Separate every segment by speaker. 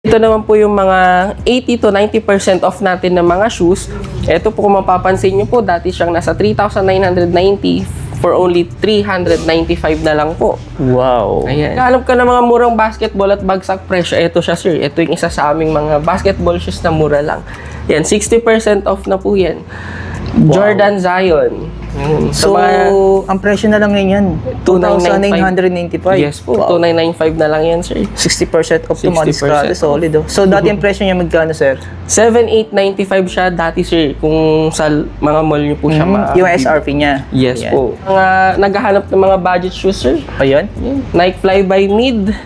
Speaker 1: Ito naman po yung mga 80 to 90% off natin ng mga shoes. Ito po kung mapapansin nyo po, dati siyang nasa 3,990 for only 395 na lang po.
Speaker 2: Wow.
Speaker 1: Ayan. Hanap ka ng mga murang basketball at bagsak presyo. Ito siya, sir. Ito yung isa sa aming mga basketball shoes na mura lang. Yan, 60% off na po yan.
Speaker 2: Wow.
Speaker 1: Jordan Zion.
Speaker 2: So, ang presyo na lang ngayon yan, 2,995.
Speaker 1: Yes po,
Speaker 2: Wow.
Speaker 1: 2,995 na lang yan, sir.
Speaker 2: 60% off to mga
Speaker 1: 60%
Speaker 2: discard. Solid, oh. So, dati ang presyo niya magkano, sir?
Speaker 1: 7,895 siya dati, sir. Kung sa mga mall niyo po siya
Speaker 2: Yung SRP niya.
Speaker 1: Yes
Speaker 2: Ayan.
Speaker 1: po. Mga naghahanap ng mga budget shoes, sir.
Speaker 2: Ayun.
Speaker 1: Nike Fly by Mid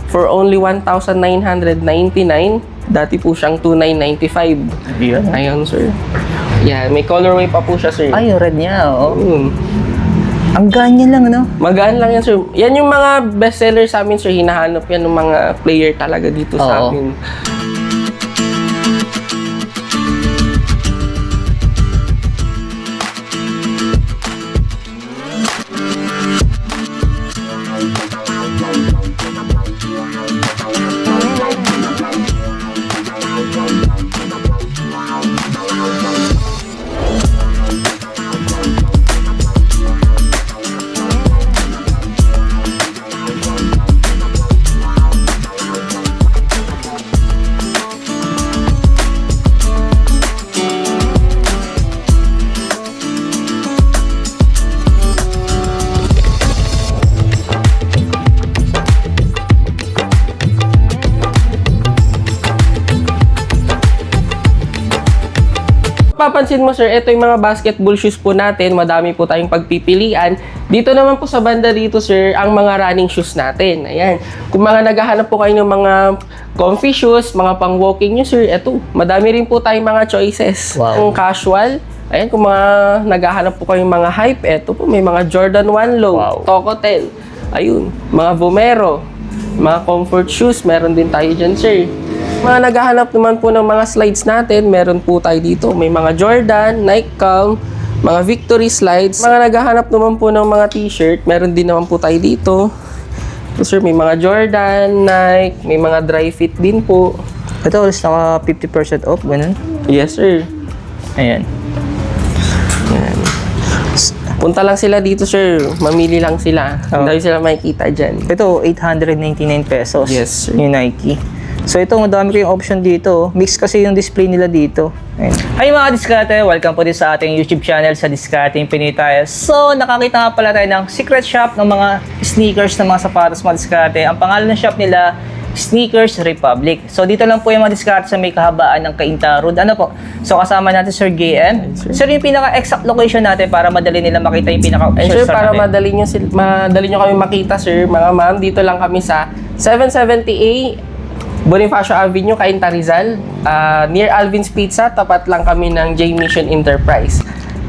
Speaker 1: for only 1,999. Dati po siyang 2,995.
Speaker 2: Ayun.
Speaker 1: Ayun, sir. Yan, may colorway pa po siya, sir.
Speaker 2: Ay, yung red niya, oh. Ang ganyan lang, ano?
Speaker 1: Magaan lang yan, sir. Yan yung mga bestseller sa amin, sir. Hinahanap yan ng mga player talaga dito sa
Speaker 2: Oo.
Speaker 1: amin. Papansin mo, sir, ito yung mga basketball shoes po natin. Madami po tayong pagpipilian. Dito naman po sa banda dito, sir, ang mga running shoes natin. Ayan. Kung mga naghahanap po kayo ng mga comfy shoes, mga pang-walking nyo, sir, eto. Madami rin po tayong mga choices.
Speaker 2: Wow.
Speaker 1: Kung casual, ayan, kung mga naghahanap po kayong mga hype, eto po, may mga Jordan 1 Low,
Speaker 2: Wow.
Speaker 1: Toco 10. Ayun, mga Vomero, mga comfort shoes, meron din tayo dyan, sir. Mga naghahanap naman po ng mga slides natin, meron po tayo dito. May mga Jordan, Nike Calm, mga Victory slides. Mga naghahanap naman po ng mga t-shirt, meron din naman po tayo dito. So, sir, may mga Jordan, Nike, may mga dry fit din po.
Speaker 2: Ito, alas naka 50% off, ganun.
Speaker 1: Yes, sir.
Speaker 2: Ayan.
Speaker 1: Yan. Punta lang sila dito, sir. Mamili lang sila.
Speaker 2: Oh.
Speaker 1: Dahil sila makikita dyan.
Speaker 2: Ito, 899 pesos.
Speaker 1: Yes, sir.
Speaker 2: Yung Nike. So ito, madami kayong option dito. Mix kasi yung display nila dito. Ayan. Hi mga diskarte! Welcome po din sa ating YouTube channel sa Discarding Pinoy tayo. So, nakakita nga pala tayo ng secret shop ng mga sneakers ng mga sapatos mga diskarte. Ang pangalan ng shop nila, Sneakers Republic. So, dito lang po yung mga diskarte sa may kahabaan ng Cainta Road. Ano po? So, kasama natin Sir JM. Sir, yung pinaka-exact location natin para madali nila makita yung
Speaker 1: And sir, para
Speaker 2: natin.
Speaker 1: madali nyo kami makita, sir, mga ma'am, dito lang kami sa 770A Bonifacio Avenue, Cainta Rizal. Near Alvin's Pizza, tapat lang kami ng J Mission Enterprise.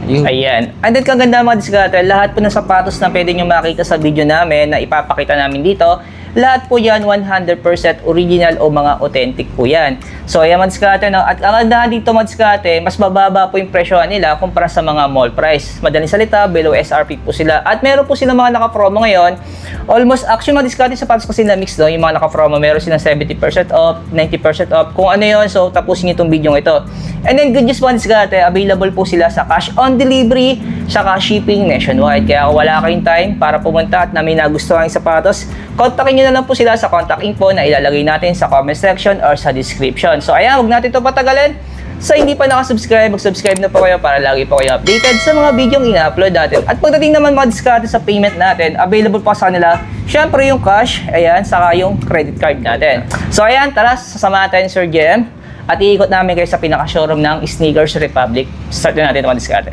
Speaker 1: Ayun.
Speaker 2: Ayan. And then kaganda mga diskarte, lahat po ng sapatos na pwede nyo makita sa video namin na ipapakita namin dito, lahat po yan 100% original o mga authentic po yan. So ayan mga diskarte, no? At ang kagandahan dito mga diskarte, mas bababa po yung presyo nila kumpara sa mga mall price. Madaling salita, below SRP po sila. At meron po sila mga naka-promo ngayon. Almost, actually mga diskarte sapatos kasi na mix, no? Yung mga naka-promo, meron silang 70% off, 90% off. Kung ano yun, so tapusin nyo itong video ito. And then good news mga diskarte, available po sila sa cash on delivery, saka shipping nationwide. Kaya kung wala kayong time para pumunta at na may nagustuhan yung sapatos, kontakin nyo na lang po sila sa contact info na ilalagay natin sa comment section or sa description. So ayan, huwag natin ito patagalin. Sa hindi pa nakasubscribe, mag-subscribe na po kayo para lagi po kayo updated sa mga video yung ina-upload natin. At pagdating naman mga diskarte sa payment natin, available pa sa kanila, syempre yung cash, ayan, saka yung credit card natin. So ayan, tara, sasama natin Sir JM at iikot namin kayo sa pinaka-showroom ng Sneakers Republic. Start na natin mga diskarte.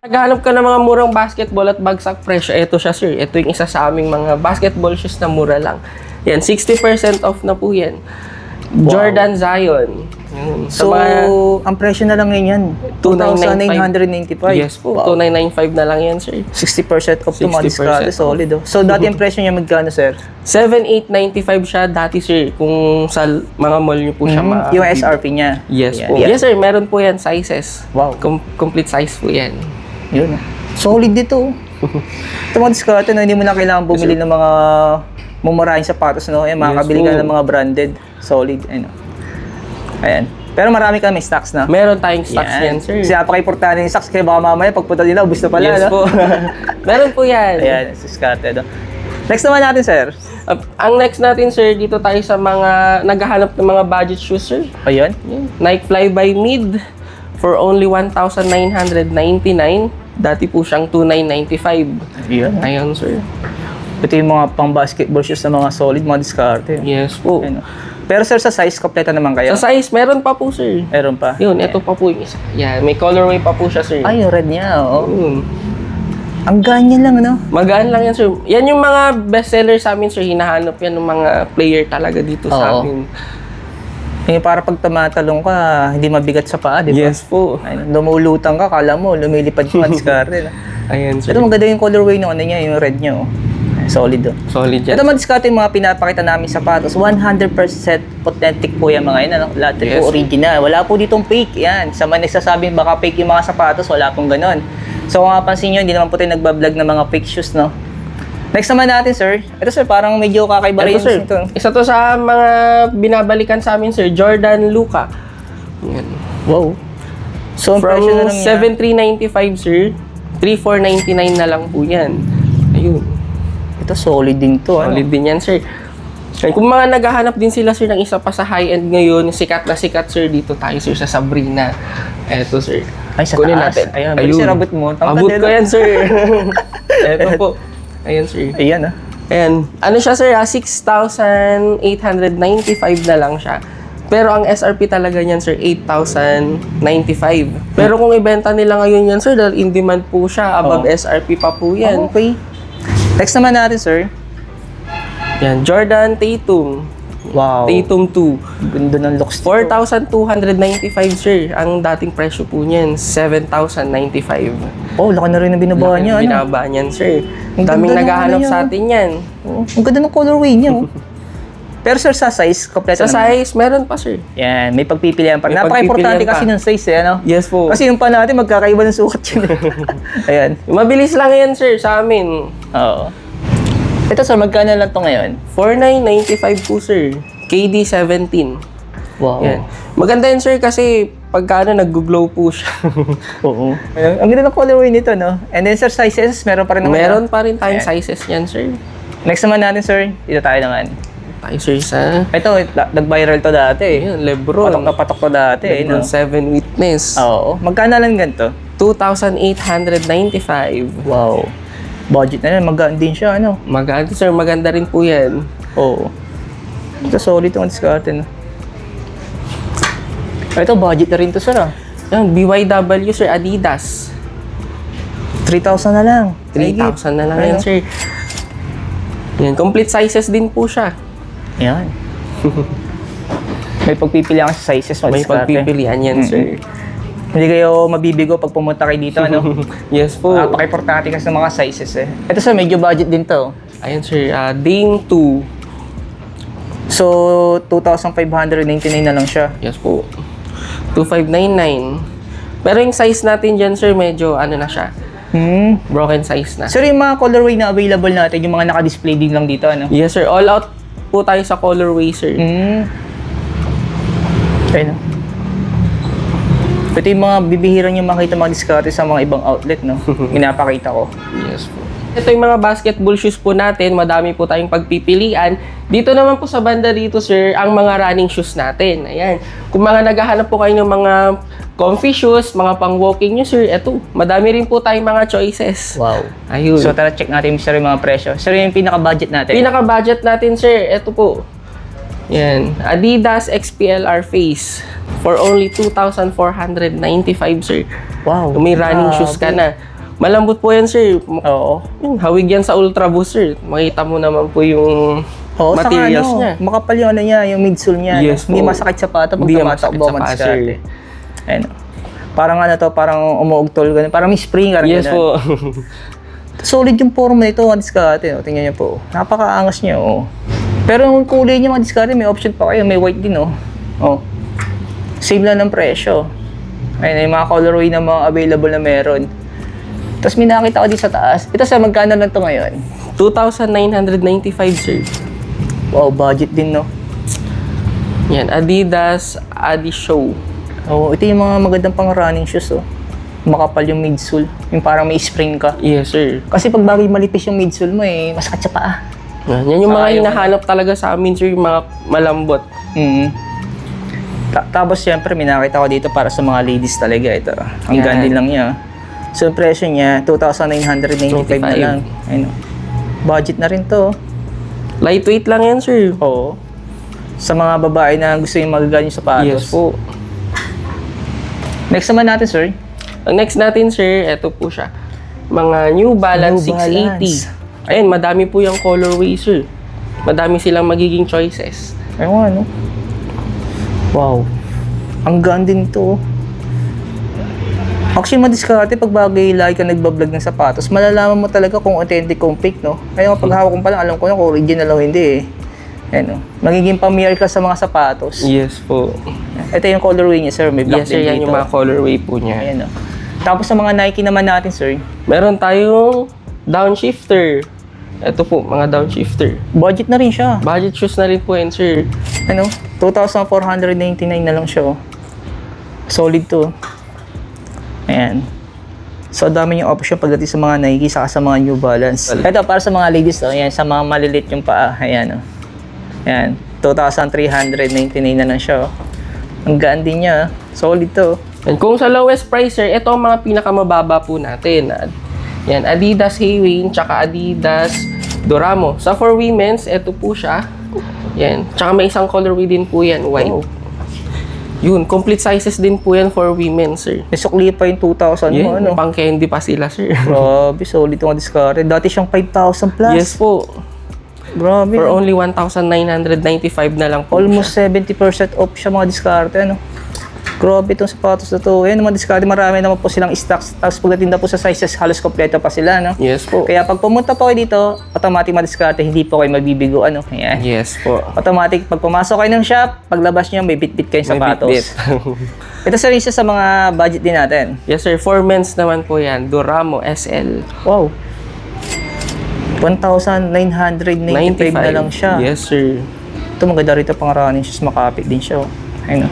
Speaker 1: Naghahanap ka ng mga murang basketball at bagsak presyo. Ito siya, sir. Ito yung isa sa aming mga basketball shoes na mura lang. Yan, 60% off na po yan. Jordan Zion. Yun. Sa
Speaker 2: So,
Speaker 1: mga
Speaker 2: ang presyo na lang ngayon yan. 2,995.
Speaker 1: Yes po, 2,995 na lang yan, sir.
Speaker 2: 60% off to mga
Speaker 1: 60%
Speaker 2: discard. Solid, oh. So, dati ang presyo niya magkano, sir?
Speaker 1: 7,895 siya dati, sir. Kung sa mga mall niyo po siya
Speaker 2: Yung SRP niya.
Speaker 1: Yes
Speaker 2: Yan,
Speaker 1: po.
Speaker 2: yan.
Speaker 1: Yes, sir. Meron po yan sizes.
Speaker 2: Wow.
Speaker 1: Complete size po yan.
Speaker 2: Yun. Solid dito. Ito mga discard, no? Hindi mo na kailangan bumili ng mga mumurahing sapatos, no? Makakabili ka
Speaker 1: po.
Speaker 2: ng mga branded. Solid. Ano. Ayan. Pero marami kami stocks na.
Speaker 1: Meron tayong stocks yan, sir.
Speaker 2: Kasi napaka-importante yung stocks. Kaya baka mamaya pagpunta nila, ubus na pala.
Speaker 1: Yes
Speaker 2: no?
Speaker 1: po. Meron po yan.
Speaker 2: Ayan, scattered. Oh. Next naman natin, sir.
Speaker 1: Ang next natin, sir, dito tayo sa mga naghahanap ng mga budget shoes, sir.
Speaker 2: Ayun.
Speaker 1: Yan. Nike Fly by Mid for only 1,999. Dati po siyang 2,995.
Speaker 2: Ayun.
Speaker 1: Ayun, sir.
Speaker 2: Ito yung mga pang-basketball shoes na mga solid, mga diskarte.
Speaker 1: Yes po.
Speaker 2: Ayun, oh. Pero sir, sa size, kompleto naman kayo?
Speaker 1: Sa size, meron pa po, sir.
Speaker 2: Meron pa?
Speaker 1: Yun, ito pa po yung isa. Yan, may colorway pa po siya, sir.
Speaker 2: Ay, yung red niya, oo.
Speaker 1: Yun.
Speaker 2: Ang ganyan lang, no?
Speaker 1: Magaan lang yan, sir. Yan yung mga bestseller sa amin, sir. Hinahanap yan ng mga player talaga dito sa
Speaker 2: Oo.
Speaker 1: amin.
Speaker 2: Yung para pag tumatalong ka, hindi mabigat sa paa, di ba?
Speaker 1: Yes po.
Speaker 2: Ayun, lumulutang ka, kala mo, lumilipad yung diskarte. No?
Speaker 1: Ayan, sir.
Speaker 2: Ito maganda yung colorway ng ano niya, yung red niya, oh. Solid, oh.
Speaker 1: Solid yan.
Speaker 2: Ito mga diskarte yung mga pinapakita namin sapatos. 100% authentic po yan mga yun. Ano? Lahat
Speaker 1: Yes.
Speaker 2: po original. Wala po ditong fake. Yan. Sa mga nagsasabing baka fake yung mga sapatos, wala pong ganon. So kung mapansin nyo, hindi naman po tayo nagbablog ng mga fake shoes, no? Next naman natin, sir. Ito, sir, parang medyo kakaiba rin
Speaker 1: Ito, sir.
Speaker 2: ito.
Speaker 1: Isa to sa mga binabalikan sa amin, sir. Jordan Luka. Yan.
Speaker 2: Wow. So, ang
Speaker 1: From
Speaker 2: presyo na lang niya.
Speaker 1: 7,395, sir. 3,499 na lang po yan. Ayun.
Speaker 2: Ito, solid din to. Ano?
Speaker 1: Solid din yan, sir. And kung mga naghahanap din sila, sir, ng isa pa sa high-end ngayon, sikat na sikat, sir, dito tayo, sir, sa Sabrina. Eto, sir.
Speaker 2: Ay, sa
Speaker 1: Kunin
Speaker 2: taas.
Speaker 1: natin.
Speaker 2: Ayun. Sir, abot mo.
Speaker 1: Abot ko yan, sir. Eto po. Ayan, sir.
Speaker 2: Ayan, ah.
Speaker 1: Ayan. Ano siya, sir? 6,895 na lang siya. Pero ang SRP talaga niyan, sir, 8,095. Pero kung ibenta nila ngayon yan, sir, dahil in demand po siya, above SRP pa po yan.
Speaker 2: Okay. Next naman natin, sir.
Speaker 1: Yan, Jordan Tatum.
Speaker 2: Wow.
Speaker 1: Tatum 2.
Speaker 2: Ganda ng looks dito.
Speaker 1: 4,295, sir. Ang dating presyo po niyan, 7,095.
Speaker 2: Oh, laki na rin ang binaba niya. Ano?
Speaker 1: Binaba niyan, sir.
Speaker 2: Ang
Speaker 1: Daming
Speaker 2: ganda ng
Speaker 1: naghahanap
Speaker 2: ano niya,
Speaker 1: sa atin yan.
Speaker 2: Oh, ang ganda ng colorway niya. Oh. Pero sir, sa size, kompleto
Speaker 1: Sa
Speaker 2: naman.
Speaker 1: size, meron pa, sir.
Speaker 2: Yan, may pagpipilian pa.
Speaker 1: May
Speaker 2: Napaka-importante
Speaker 1: pagpipilian
Speaker 2: kasi
Speaker 1: pa.
Speaker 2: ng size, eh, ano?
Speaker 1: Yes po.
Speaker 2: Kasi yung pa natin, magkakaiba ng sukat yun. Ayan.
Speaker 1: Mabilis lang yan, sir, sa amin.
Speaker 2: Oo. Ito sir, magkano lang to ngayon?
Speaker 1: 4,995 po, sir. KD 17.
Speaker 2: Wow.
Speaker 1: Yan. Maganda yan, sir, kasi pagka nag-glow po siya.
Speaker 2: Oo. Ayan, ang ganda ng colorway nito, no? And then sir, sizes, meron pa rin naman.
Speaker 1: Meron pa rin tayong
Speaker 2: Ayan.
Speaker 1: sizes yan, sir.
Speaker 2: Next naman natin, sir. Dito tayo naman.
Speaker 1: Tayo, sir, sa...
Speaker 2: Ito, nag-viral to dati.
Speaker 1: Ayun, Lebron.
Speaker 2: Patok na patok to dati.
Speaker 1: Lebron
Speaker 2: No?
Speaker 1: 7 Witness.
Speaker 2: Oo. Magkano lang ganito?
Speaker 1: 2,895.
Speaker 2: Wow. Budget na yan. Magaan din siya, ano?
Speaker 1: Maganda, sir. Maganda rin po yan.
Speaker 2: Oo. Ito, solid itong diskarte, no? Ito, budget na rin to, sir, ah.
Speaker 1: Yan, BYW, sir. Adidas.
Speaker 2: 3,000 na lang.
Speaker 1: 3,000 na lang yan,
Speaker 2: Ayun.
Speaker 1: sir. Yan, complete sizes din po siya.
Speaker 2: Yan. May pagpipilian ka sa sizes.
Speaker 1: May pagpipilian yan, sir.
Speaker 2: Hindi kayo mabibigo pag pumunta kayo dito, ano?
Speaker 1: Yes po.
Speaker 2: Napaka-importante kasi ng mga sizes, eh. Ito, sir, medyo budget din to.
Speaker 1: Ayan, sir. Dame 2.
Speaker 2: So, 2,599 na lang siya.
Speaker 1: Yes po. 2,599. Pero yung size natin dyan, sir, medyo ano na siya. Broken size na.
Speaker 2: Sir, yung mga colorway na available natin, yung mga naka-display din lang dito, ano?
Speaker 1: Yes, sir. All out po tayo sa colorway, sir.
Speaker 2: Ayun. Ito yung mga bibihira nyo makita mga diskarte sa mga ibang outlet, no? Ginapakita ko.
Speaker 1: Yes po. Ito yung mga basketball shoes po natin. Madami po tayong pagpipilian. Dito naman po sa banda dito, sir, ang mga running shoes natin. Ayan. Kung mga naghahanap po kayo ng mga comfy shoes, mga pang-walking nyo, sir, eto. Madami rin po tayong mga choices.
Speaker 2: Wow.
Speaker 1: Ayun.
Speaker 2: So, tara check natin, sir, yung mga presyo. Sir, yung pinaka-budget natin.
Speaker 1: Pinaka-budget natin, sir, eto po. Yan. Adidas XPLR Face for only 2,495, sir.
Speaker 2: Wow.
Speaker 1: Kung may running shoes ka na. Malambot po yan, sir.
Speaker 2: Oo.
Speaker 1: Hawig yan sa Ultra Boost, sir. Makita mo naman po yung
Speaker 2: Oo,
Speaker 1: materials
Speaker 2: saka,
Speaker 1: niya.
Speaker 2: makapal yung ano niya, yung midsole niya.
Speaker 1: Yes
Speaker 2: Hindi
Speaker 1: po.
Speaker 2: masakit sa pata pag
Speaker 1: Hindi
Speaker 2: tumatakbo
Speaker 1: masakit sa
Speaker 2: mga
Speaker 1: paa,
Speaker 2: diskarte.
Speaker 1: sir.
Speaker 2: Ayun. Parang ano to, parang umuugtol ganun. Parang may spring ka
Speaker 1: Yes po.
Speaker 2: Solid yung forma nito mga diskarte. Oh. Tingnan niyo po. Napakaangas niya. Oh. Pero yung kulay niya mga diskarte, may option pa kayo. May white din. Oh. Oh. Same lang ng presyo. Ayun, yung mga colorway na mga available na meron. Tapos may nakita ko dito sa taas. Ito sa magkano lang to ngayon?
Speaker 1: 2,995, sir.
Speaker 2: Wow, budget din, no?
Speaker 1: Yan, Adidas Adishow.
Speaker 2: Oo, ito yung mga magandang pang running shoes, oh. Makapal yung midsole. Yung parang may spring ka.
Speaker 1: Yes, sir.
Speaker 2: Kasi pag bagay malipis yung midsole mo, eh, masakit sa paa.
Speaker 1: Yan yung mga
Speaker 2: Sayang.
Speaker 1: hinahanap talaga sa amin, sir, yung mga malambot.
Speaker 2: Mm. Tapos, syempre, may nakita ko dito para sa mga ladies talaga. Ito, ang
Speaker 1: Yan.
Speaker 2: ganda lang niya. So, yung presyo niya, 2,995 na lang. Ayun, oh. Budget na rin to.
Speaker 1: Lightweight lang yan, sir.
Speaker 2: Oo. Sa mga babae na gusto yung magagaan yung sapatos.
Speaker 1: Yes po.
Speaker 2: Next naman natin, sir.
Speaker 1: Ang next natin, sir, eto po siya. Mga New Balance
Speaker 2: New
Speaker 1: 680. Ayun, madami po yung colorway, sir. Madami silang magiging choices.
Speaker 2: Ayun, ano? Wow. Ang ganda nito. Actually, madiskarte pag bagay lagi ka nagbablog ng sapatos, malalaman mo talaga kung authentic kung fake, no? Kaya pag hawak ko pa lang, alam ko na kung original o hindi, eh. Ayan, no? Magiging familiar ka sa mga sapatos.
Speaker 1: Yes po.
Speaker 2: Ito yung colorway niya, sir. May black
Speaker 1: Yes, sir,
Speaker 2: din
Speaker 1: yan
Speaker 2: dito.
Speaker 1: yung mga colorway po niya.
Speaker 2: Ayan, no? Tapos sa mga Nike naman natin, sir,
Speaker 1: Meron tayong downshifter. Ito po, mga downshifter.
Speaker 2: budget na rin siya.
Speaker 1: Budget shoes na rin po yan, sir.
Speaker 2: Ano? 2,499 na lang siya, oh. Solid to. Ayan. So, dami yung option pagdating sa mga Nike saka sa mga New Balance. Ito, para sa mga ladies, oh. Ayan, sa mga malilit yung paa. Ayan, oh. Ayan. 2,399 na lang siya, oh. Ang gaan din niya, solid to.
Speaker 1: And kung sa lowest price, sir, ito ang mga pinakamababa po natin. Yan, Adidas Haywin, tsaka Adidas Doramo. Sa for women's, ito po siya. Yan. Tsaka may isang colorway din po yan, white.
Speaker 2: Oh.
Speaker 1: Yun, complete sizes din po yan for women, sir.
Speaker 2: May sukli pa yung 2,000 mo,
Speaker 1: Yan,
Speaker 2: ano?
Speaker 1: pang candy pa sila, sir.
Speaker 2: Grabe, solid yung discard. Dati siyang 5,000 plus.
Speaker 1: Yes po.
Speaker 2: Grabe.
Speaker 1: For only 1,995 na lang po
Speaker 2: Almost 70% off siya mga diskarte, ano? Grabe itong sapatos na to. Ayan, mga diskarte, marami naman po silang stocks. Tapos pagdating na po sa sizes, halos kompleto pa sila, no?
Speaker 1: Yes po.
Speaker 2: Kaya pag pumunta po kayo dito, automatic mga diskarte, hindi po kayo magbibigo, ano? Ayan.
Speaker 1: Yes po.
Speaker 2: Automatic, pag pumasok kayo ng shop, paglabas nyo, may bit-bit kayong
Speaker 1: May
Speaker 2: sapatos.
Speaker 1: bit-bit.
Speaker 2: Ito sa rin siya sa mga budget din natin.
Speaker 1: Yes, sir. For men's naman po yan. Doramo SL.
Speaker 2: Wow. 1,995 na lang siya.
Speaker 1: Yes, sir.
Speaker 2: Ito maganda rito pang running shoes, makapit din siya. Oh. Ayun.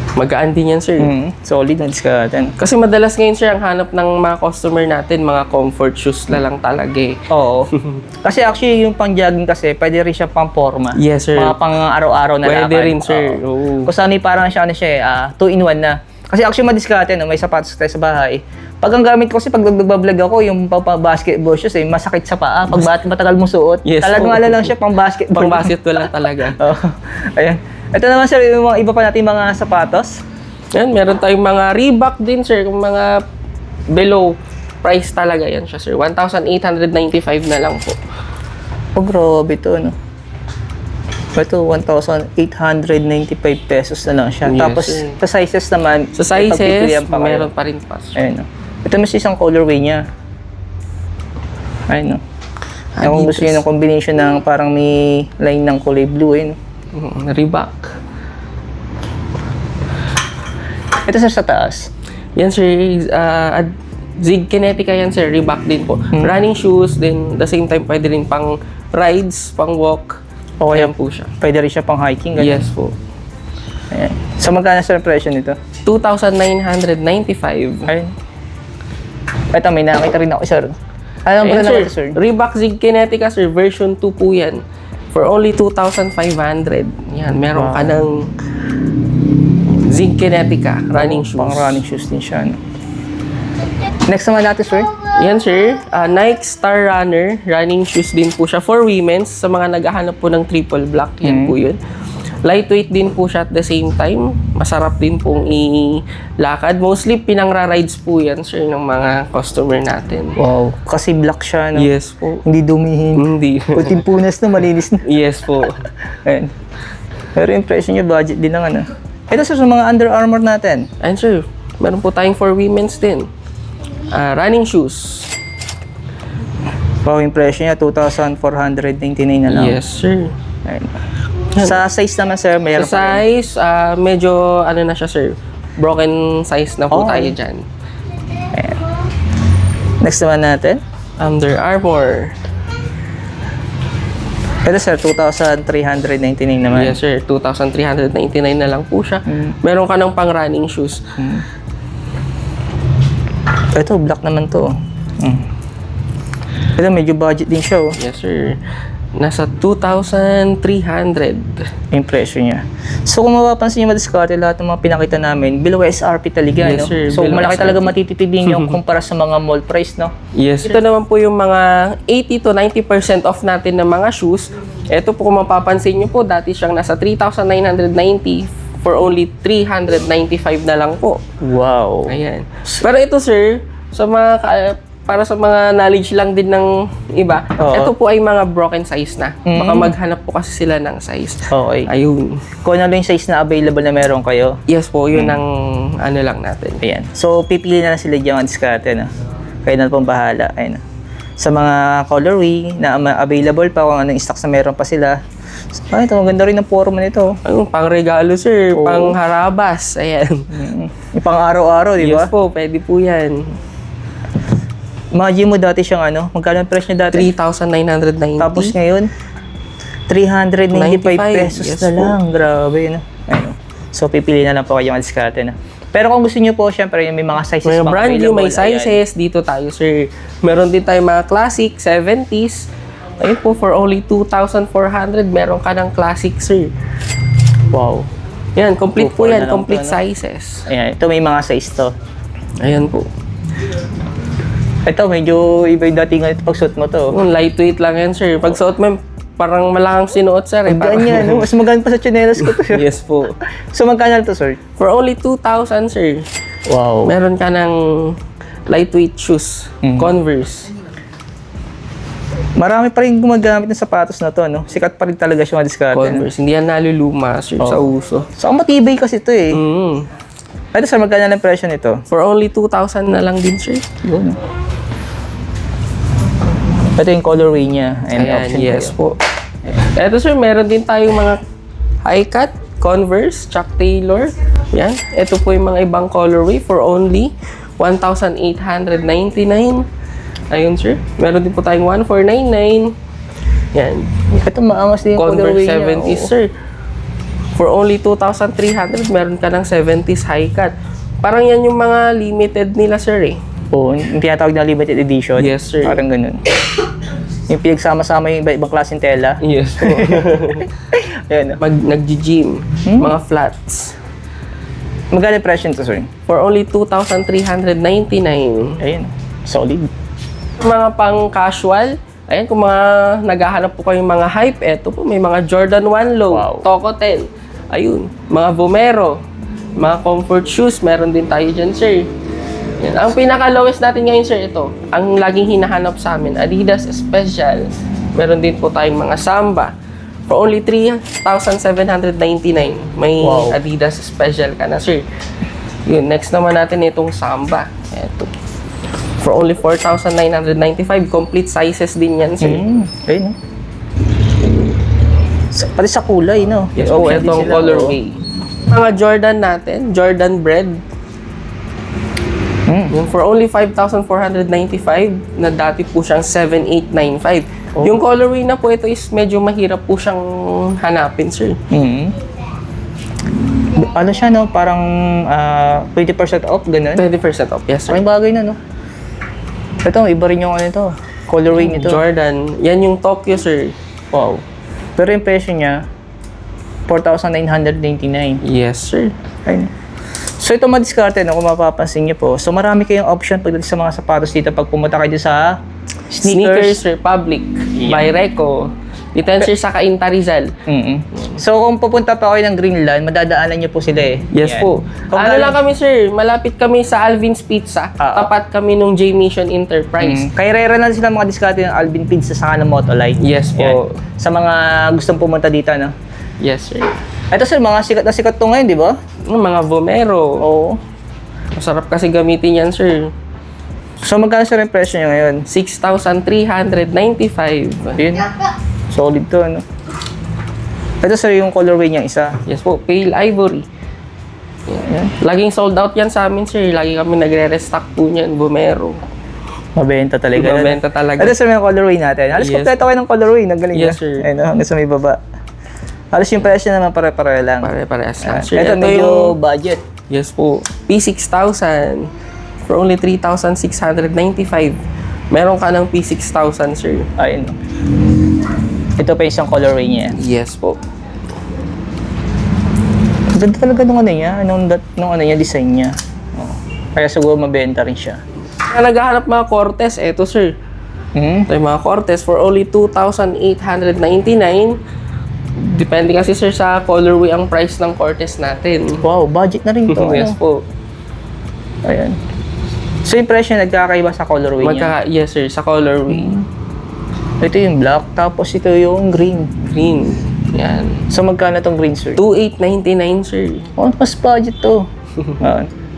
Speaker 1: Magaan din yan, sir.
Speaker 2: Solid na diskarte.
Speaker 1: Kasi madalas ngayon, sir, ang hanap ng mga customer natin, mga comfort shoes na lang talaga eh.
Speaker 2: Oo. Kasi actually, yung pang jogging kasi, pwede rin siya pang forma.
Speaker 1: Yes, sir.
Speaker 2: Mga pang araw-araw na
Speaker 1: Pwede
Speaker 2: lakad.
Speaker 1: rin, sir.
Speaker 2: Oo.
Speaker 1: Oo.
Speaker 2: Kung saan parang siya, ano siya, 2-in-1 na. Kasi actually, madiskarte, no? May sapatos tayo sa bahay. Pag ang gamit ko kasi, pag nagbablog ako, yung basketball shoes, mmasakit sa paa. Pag matagal mo suot,
Speaker 1: Yes,
Speaker 2: talagang
Speaker 1: po.
Speaker 2: ala lang siya pang basketball.
Speaker 1: Pang basketball lang talaga.
Speaker 2: Oo. Ayan. Ito naman, sir, yung mga iba pa natin mga sapatos.
Speaker 1: Yan, meron tayong mga Reebok din, sir. Kung mga below price talaga yan siya, sir. 1,895 na lang po.
Speaker 2: Oh, grabe ito, no? Ito, 1,895 pesos na lang siya.
Speaker 1: Yes,
Speaker 2: Tapos,
Speaker 1: sir.
Speaker 2: sa sizes naman,
Speaker 1: Sa sizes,
Speaker 2: pagpipilian pa kayo.
Speaker 1: meron pa rin pa, sir.
Speaker 2: Ayun, no? Ito mas isang colorway niya. Ayun, no? Kung gusto niyo ng combination ng parang may line ng kulay blue, ayun.
Speaker 1: Reebok.
Speaker 2: Ito, sir, sa taas.
Speaker 1: Yan, sir. Zig Kinetica yan, sir. Reebok din po. Running shoes, then the same time pwede rin pang rides, pang walk.
Speaker 2: O kaya
Speaker 1: Ayan po siya.
Speaker 2: pwede rin siya pang hiking. Ganun.
Speaker 1: Yes po.
Speaker 2: Ayan. So, magkano, sir, ang presyo nito?
Speaker 1: 2,995.
Speaker 2: Ayun. Ito, may nakita rin ako, sir. Alam ko
Speaker 1: Ayan,
Speaker 2: na naman ito, sir.
Speaker 1: Reebok Zig Kinetica, sir. Version 2 po yan. For only 2,500. Yan, meron ka ng Zig Kinetica running shoes.
Speaker 2: Pang running shoes din siya, no? Next naman natin, sir.
Speaker 1: Yan, sir. Nike Star Runner running shoes din po siya for women's. Sa mga naghahanap po ng triple black, yan po yun. Lightweight din po siya at the same time. Masarap din pong ilakad. Mostly pinangra-rides po yan, sir, ng mga customer natin.
Speaker 2: Wow. Kasi black siya, no?
Speaker 1: Yes po.
Speaker 2: Hindi dumihin.
Speaker 1: Hindi.
Speaker 2: Kunting punas na, malinis na.
Speaker 1: Yes po.
Speaker 2: Ayan. Pero impression niya, budget din ang ano. Ito sa mga Under Armour natin.
Speaker 1: And sir, meron po tayong for women's din. Running shoes.
Speaker 2: Wow, impression niya, 2,499 na lang.
Speaker 1: Yes, sir.
Speaker 2: Ayan. Sa size naman, sir, mayroon
Speaker 1: Sa size, medyo ano na siya, sir. Broken size na po tayo dyan.
Speaker 2: Ayan. Next naman natin.
Speaker 1: Under Armour.
Speaker 2: Ito, sir, 2,399 naman.
Speaker 1: Yes, sir. 2,399 na lang po siya. Meron ka ng pang running shoes.
Speaker 2: Ito, black naman to. Ito, medyo budget din siya, oh.
Speaker 1: Yes, sir. Nasa 2,300.
Speaker 2: Impression niya. So, kung mapapansin niyo, madiskarte lahat ng mga pinakita namin, below SRP talaga,
Speaker 1: Yes,
Speaker 2: no?
Speaker 1: sir.
Speaker 2: So,
Speaker 1: Below
Speaker 2: malaki
Speaker 1: SRP.
Speaker 2: talaga matitipid din yung kumpara sa mga mall price, no?
Speaker 1: Yes, sir. Ito naman po yung mga 80 to 90% off natin ng mga shoes. Ito po kung mapapansin niyo po, dati siyang nasa 3,990 for only 395 na lang po.
Speaker 2: Wow.
Speaker 1: Ayan. Pero ito, sir, sa mga para sa mga knowledge lang din ng iba,
Speaker 2: Oo.
Speaker 1: ito po ay mga broken size na. Baka maghanap po kasi sila ng size.
Speaker 2: Okay.
Speaker 1: Ayun.
Speaker 2: Kung ano yung size na available na meron kayo.
Speaker 1: Yes po, yun ang ano lang natin.
Speaker 2: Ayan. So, pipili na lang sila dyan ang diskarte, no? Kayo na pong bahala. Ayan. Sa mga colorway na available pa, kung anong stocks na meron pa sila. Ay, ito, maganda rin ang forma nito.
Speaker 1: Ayun, pang regalo, sir.
Speaker 2: Oo.
Speaker 1: Pang harabas. Ayan.
Speaker 2: Yung pang araw-araw, di ba?
Speaker 1: Yes po, pwede po yan.
Speaker 2: Imagine mo dati siyang ano, magkano ang price niya dati?
Speaker 1: 3,990.
Speaker 2: Tapos ngayon, 395 pesos
Speaker 1: Yes
Speaker 2: na
Speaker 1: po.
Speaker 2: lang. Grabe, no? Ayun. So, pipili na lang po kayo ang diskarte, no? Pero kung gusto niyo po, syempre, may mga sizes
Speaker 1: May
Speaker 2: pang
Speaker 1: brand new, may
Speaker 2: available.
Speaker 1: sizes. Dito tayo, sir. Meron din tayo mga classic, 70s. Ayun po, for only 2,400, meron ka ng classic, sir. Wow. Yan, complete po
Speaker 2: 2,400
Speaker 1: yan.
Speaker 2: na lang
Speaker 1: Complete
Speaker 2: to, no?
Speaker 1: sizes.
Speaker 2: Ayan, ito may mga size to.
Speaker 1: Ayan po.
Speaker 2: Ito, medyo iba yung datingan ito pag suot mo to.
Speaker 1: Lightweight lang yan, sir. Pag suot mo, parang malakang sinuot, sir.
Speaker 2: Ang gaan yan, no? Mas maganda pa sa tsinelas ko to.
Speaker 1: Yes po.
Speaker 2: So, magkano to, sir?
Speaker 1: For only 2,000, sir.
Speaker 2: Wow.
Speaker 1: Meron ka ng lightweight shoes. Converse.
Speaker 2: Marami pa rin gumagamit ng sapatos na to, no? Sikat pa rin talaga siya madiskarte. No?
Speaker 1: Converse. Hindi yan naluluma, sir, sa uso.
Speaker 2: So, ang matibay kasi to, eh. Ito, sir, magkano ng presyo nito?
Speaker 1: For only 2,000 na lang din, sir.
Speaker 2: Yun. Ito yung colorway niya. Ayan,
Speaker 1: Ayan,
Speaker 2: option
Speaker 1: yes
Speaker 2: kayo.
Speaker 1: po. Eto, sir, meron din tayong mga high cut, Converse, Chuck Taylor. Yan. Ito po yung mga ibang colorway for only 1,899. Ayun, sir. Meron din po tayong 1,499. Yan.
Speaker 2: Ito, maangas din yung
Speaker 1: Converse
Speaker 2: colorway niya.
Speaker 1: 70s,
Speaker 2: Oo.
Speaker 1: sir. For only 2,300, meron ka ng 70s high cut. Parang yan yung mga limited nila, sir, eh.
Speaker 2: Oo, yung tinatawag na limited edition.
Speaker 1: Yes, sir.
Speaker 2: Parang ganun. Yung pinagsama-sama yung ibang klaseng tela.
Speaker 1: Yes po.
Speaker 2: Ayan.
Speaker 1: Nag-gym. Mga flats.
Speaker 2: Magkano yung presyo nito, sir?
Speaker 1: For only 2,399.
Speaker 2: Ayun. Solid.
Speaker 1: Mga pang casual, ayan, kung mga naghahanap po kayong mga hype, eto po, may mga Jordan 1 Low,
Speaker 2: Wow.
Speaker 1: Toco 10, ayun, mga Vomero, mga comfort shoes, meron din tayo dyan, sir. Yan. Ang pinaka-lowest natin ngayon, sir, ito, ang laging hinahanap sa amin, Adidas Special, meron din po tayong mga Samba, for only 3,799, may
Speaker 2: Wow.
Speaker 1: Adidas Special ka na, sir. Yun, next naman natin itong Samba, eto. For only 4,995, complete sizes din yan, sir.
Speaker 2: Ayun. Pati sa kulay, no?
Speaker 1: Yes,
Speaker 2: Option
Speaker 1: po,
Speaker 2: din
Speaker 1: itong
Speaker 2: sila,
Speaker 1: colorway. Mga Jordan natin, Jordan Bread. Yung for only 5,495, na dati po siyang 7,895. Yung colorway na po ito is medyo mahirap po siyang hanapin, sir.
Speaker 2: Ano siya, no? Parang 20% off, ganun.
Speaker 1: 20% off, yes, sir.
Speaker 2: Maraming bagay na, no? Ito, iba rin yung ano ito. Colorway nito.
Speaker 1: Jordan, yan yung Tokyo, sir.
Speaker 2: Wow. Pero yung presyo niya, 4,999.
Speaker 1: Yes, sir.
Speaker 2: Ayun. So ito madiskarte, no, kung mapapansin niyo po. So marami kayong option pagdating sa mga sapatos dito pag pumunta kayo sa
Speaker 1: Sneakers Republic by Reco. Dito yan sir sa Cainta Rizal.
Speaker 2: So kung pupunta pa kayo ng Greenland, madadaanan niyo po sila eh.
Speaker 1: Yes
Speaker 2: Yan.
Speaker 1: po.
Speaker 2: Kung
Speaker 1: Ano lang kami sir, malapit kami sa Alvin's Pizza. Tapat kami nung J Mission Enterprise.
Speaker 2: Kay Rera na sila mga diskarte ng Alvin Pizza sa ng Motolite.
Speaker 1: Yes po.
Speaker 2: Yan. Sa mga gustong pumunta dito, no?
Speaker 1: Yes sir.
Speaker 2: Ito sir, mga sikat na sikat to ngayon, di ba?
Speaker 1: Yung mga Vomero.
Speaker 2: Oo.
Speaker 1: Masarap kasi gamitin yan sir.
Speaker 2: So magkano sir yung presyo niya ngayon?
Speaker 1: 6,395.
Speaker 2: Yun. Solid to, ano? Ito sir, yung colorway niya isa.
Speaker 1: Yes po, Pale Ivory.
Speaker 2: Yan.
Speaker 1: Laging sold out yan sa amin sir. Lagi kami nagre-restock po niyan, Vomero.
Speaker 2: Mabenta talaga.
Speaker 1: Mabenta talaga.
Speaker 2: Ito sir, yung colorway natin. Halos
Speaker 1: Yes.
Speaker 2: kompleto kayo ng colorway. Nagaling
Speaker 1: Yes,
Speaker 2: na.
Speaker 1: sir.
Speaker 2: Ayun, hanggang sa may baba. Halos yung presyo naman pare-pareho lang.
Speaker 1: Pare-parehas lang sir.
Speaker 2: Ito, medyo
Speaker 1: yung-
Speaker 2: budget.
Speaker 1: Yes po. P6000 for only 3,695. Meron ka ng P6000 sir.
Speaker 2: Ayun. Ito pa isang colorway niya.
Speaker 1: Yes po.
Speaker 2: Ganda talaga nung ano niya, nung ano niya, design niya. Oh. Kaya siguro mabenta rin siya.
Speaker 1: Kaya naghahanap mga Cortez, eto sir. Ito yung mga Cortez for only 2,899. Depende kasi sir sa colorway ang price ng Cortez natin.
Speaker 2: Wow, budget na rin to.
Speaker 1: Yes po.
Speaker 2: Ayan. So yung presyo nagkakaiba sa colorway niya.
Speaker 1: Yes sir, sa colorway.
Speaker 2: Ito yung black, tapos ito yung green.
Speaker 1: Green. Yan.
Speaker 2: So magkano tong green, sir?
Speaker 1: 2,899 sir.
Speaker 2: Oh, mas budget to.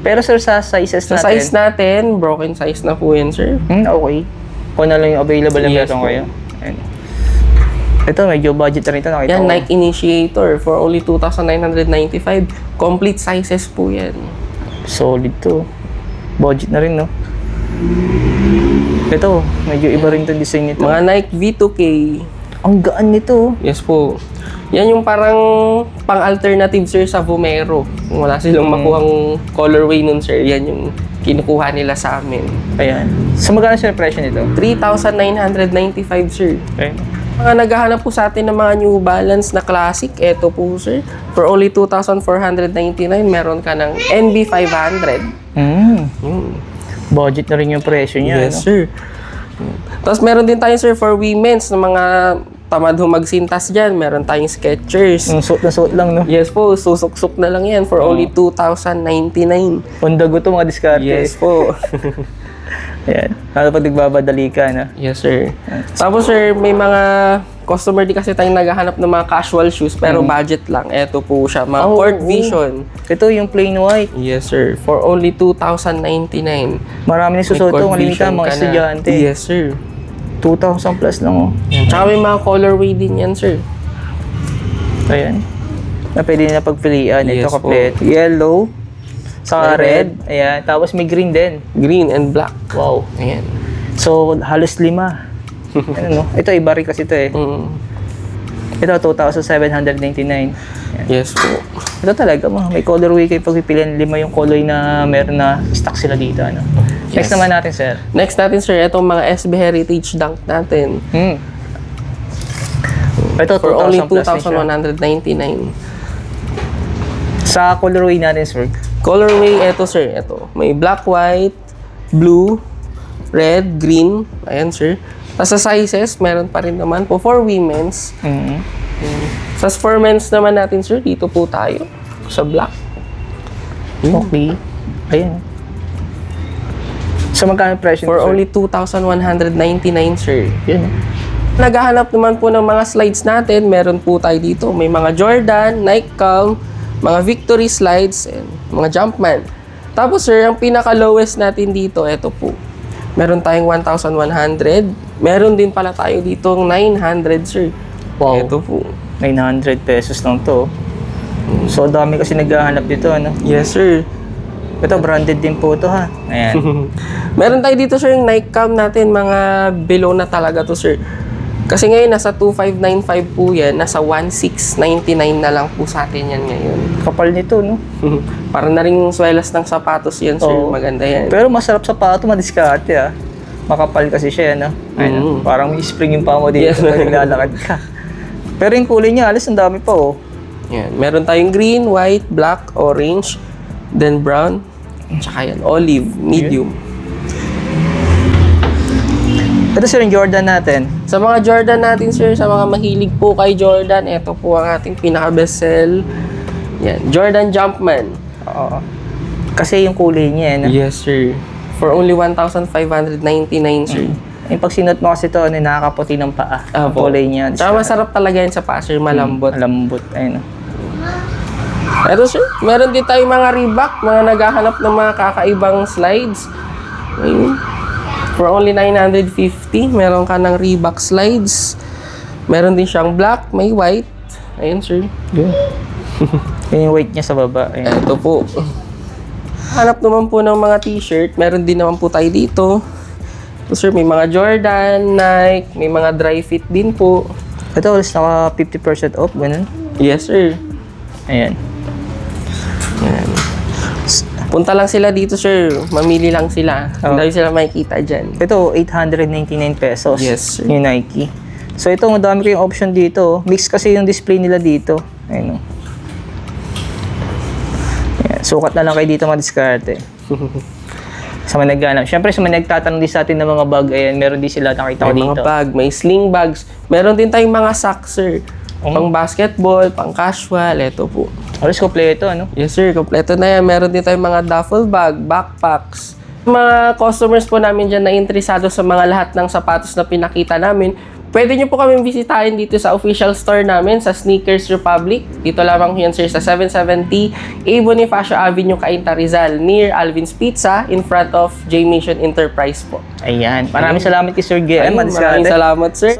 Speaker 2: Pero sir, sa sizes
Speaker 1: Sa
Speaker 2: natin.
Speaker 1: size natin, broken size na po yan sir.
Speaker 2: Okay. Kung na lang yung available na
Speaker 1: Yes
Speaker 2: meron
Speaker 1: po.
Speaker 2: kayo. Ayan. Ito, medyo budget na rin ito. Nakita
Speaker 1: Yan,
Speaker 2: ko.
Speaker 1: Nike Initiator for only 2,995. Complete sizes po yan.
Speaker 2: Solid to. Budget na rin, no? Ito, medyo iba rin itong design nito.
Speaker 1: Mga Nike V2K.
Speaker 2: Ang gaan nito.
Speaker 1: Yes po. Yan yung parang pang-alternative sir sa Vomero. Kung wala silang makuhang colorway nun sir, yan yung kinukuha nila sa amin.
Speaker 2: Ayan. So magkano siya yung presyo nito?
Speaker 1: 3,995 sir.
Speaker 2: Okay.
Speaker 1: Mga naghahanap po sa atin ng mga New Balance na classic, eto po sir. For only 2,499, meron ka ng NB500.
Speaker 2: Budget na rin yung presyo niya.
Speaker 1: Yes
Speaker 2: no?
Speaker 1: sir. Tapos meron din tayo sir for women's na mga tamad humagsintas dyan. Meron tayong Skechers.
Speaker 2: Suot na suot lang, no?
Speaker 1: Yes po, susuk-suk na lang yan for only 2,099.
Speaker 2: Pundago to mga diskarte.
Speaker 1: Yes po.
Speaker 2: Ayan. Lalo pag nagbabadali ka, no?
Speaker 1: Yes sir. Tapos sir, may mga customer din kasi tayong naghahanap ng mga casual shoes pero budget lang. Eto po siya, mga Court Vision.
Speaker 2: Ito yung plain white.
Speaker 1: Yes sir, for only 2,099.
Speaker 2: Marami na susuot to. Malimita mga estudyante.
Speaker 1: Yes sir.
Speaker 2: 2,000 plus lang, oh.
Speaker 1: Tsaka may mga colorway din yan sir.
Speaker 2: Ayan. Na pwede na pagpilian. Ito,
Speaker 1: Yes po.
Speaker 2: complete. Yellow. Saka red. Ayan. Tapos may green din.
Speaker 1: Green and black.
Speaker 2: Wow.
Speaker 1: Ayan.
Speaker 2: So, halos 5. Ano, no? Ito, iba rin kasi ito eh. Ito, 2,799. Ayan.
Speaker 1: Yes po.
Speaker 2: Ito talaga, may colorway kayo pagpipilian. 5 yung color na meron na stock sila dito. Ano? Next
Speaker 1: Yes.
Speaker 2: naman natin, sir.
Speaker 1: Next natin sir, itong mga SB Heritage Dunk natin.
Speaker 2: Ito,
Speaker 1: For only
Speaker 2: 2,000 plus din siya.
Speaker 1: 2,199.
Speaker 2: Sa colorway natin, sir.
Speaker 1: Colorway, eto sir, eto. May black, white, blue, red, green. Ayan sir. Tapos sa sizes, meron pa rin naman po for women's. Sa for men's naman natin sir, dito po tayo. Sa black.
Speaker 2: Okay. Ayan. So, magkano presyo
Speaker 1: For
Speaker 2: nito, sir?
Speaker 1: only 2,199 sir.
Speaker 2: Yun.
Speaker 1: Naghahanap naman po ng mga slides natin. Meron po tayo dito. May mga Jordan, Nike Calm, mga Victory slides, and mga Jumpman. Tapos sir, ang pinaka-lowest natin dito, eto po. Meron tayong 1,100. Meron din pala tayo dito 900 sir.
Speaker 2: Wow.
Speaker 1: Eto po.
Speaker 2: 900 pesos lang to. So, dami kasi naghahanap dito, ano?
Speaker 1: Yes sir.
Speaker 2: Ito, branded din po to, ha? Ayan.
Speaker 1: Meron tayo dito sir yung Nike Calm natin. Mga below na talaga to sir. Kasi ngayon nasa 2,595 po yan. Nasa 1,699 na lang po sa atin yan ngayon.
Speaker 2: Kapal nito, no?
Speaker 1: Para na rin swelas ng sapatos yan, sir.
Speaker 2: Oo.
Speaker 1: Maganda yan.
Speaker 2: Pero masarap sa pato, madiskarte, ha? Makapal kasi siya, no? Ayun, parang may spring yung paa mo dito
Speaker 1: Yes.
Speaker 2: pag naglalakad ka. Pero yung kulay niya, alas, ang dami pa, oh.
Speaker 1: Yan. Meron tayong green, white, black, orange, then brown, tsaka yan, olive, medium.
Speaker 2: Ito sir, yung Jordan natin.
Speaker 1: Sa mga Jordan natin, sir, sa mga mahilig po kay Jordan, ito po ang ating pinaka-best sell. Yan, Jordan Jumpman.
Speaker 2: Oo. Kasi yung kulay niya, no?
Speaker 1: Yes, sir. For only 1,599, sir.
Speaker 2: Yung pag sinuot mo kasi ito, nakakaputi ng paa. Ang
Speaker 1: po.
Speaker 2: kulay niya.
Speaker 1: Tsaka masarap talaga yan sa paa, sir. Malambot.
Speaker 2: Malambot. Ayun.
Speaker 1: Ito, sir. Meron din tayong mga Reebok, mga naghahanap ng mga kakaibang slides. Ayun. For only 950, meron ka ng Reebok slides. Meron din siyang black, may white. Ayun, sir.
Speaker 2: Yun. Yun yung weight niya sa baba. Ayun.
Speaker 1: Ito po. Hanap naman po ng mga t-shirt. Meron din naman po tayo dito. So, sir, may mga Jordan, Nike, may mga dry fit din po.
Speaker 2: Ito, alas naka 50% off. Ganun.
Speaker 1: Yes, sir.
Speaker 2: Ayan.
Speaker 1: Ayan. Punta lang sila dito, sir. Mamili lang sila.
Speaker 2: Oh.
Speaker 1: Dahil sila makikita dyan.
Speaker 2: Ito, 899 pesos.
Speaker 1: Yes, sir.
Speaker 2: Yung Nike. So, ito, madami ko yung option dito. Mix kasi yung display nila dito. Ayun. Ayan. Sukat na lang kayo dito madiskarte. Sa mga naghanap. Siyempre, sa mga nagtatanong din sa atin ng mga bag, ayan, meron din sila nakita ko
Speaker 1: May
Speaker 2: dito.
Speaker 1: mga bag, may sling bags. Meron din tayong mga socks, sir. Pang basketball, pang casual. Ito po.
Speaker 2: Alas kompleto, ano?
Speaker 1: Yes, sir. Kompleto na yan. Meron din tayong mga duffel bag, backpacks. Mga customers po namin dyan na interesado sa mga lahat ng sapatos na pinakita namin, pwede nyo po kami bisitahin dito sa official store namin sa Sneakers Republic. Dito lamang yan, sir, sa 770 A Bonifacio Avenue, Cainta, Rizal, near Alvin's Pizza, in front of J Mission Enterprise po.
Speaker 2: Ayan. Maraming salamat kay Sir Gay.
Speaker 1: Ayun, maraming salamat, sir.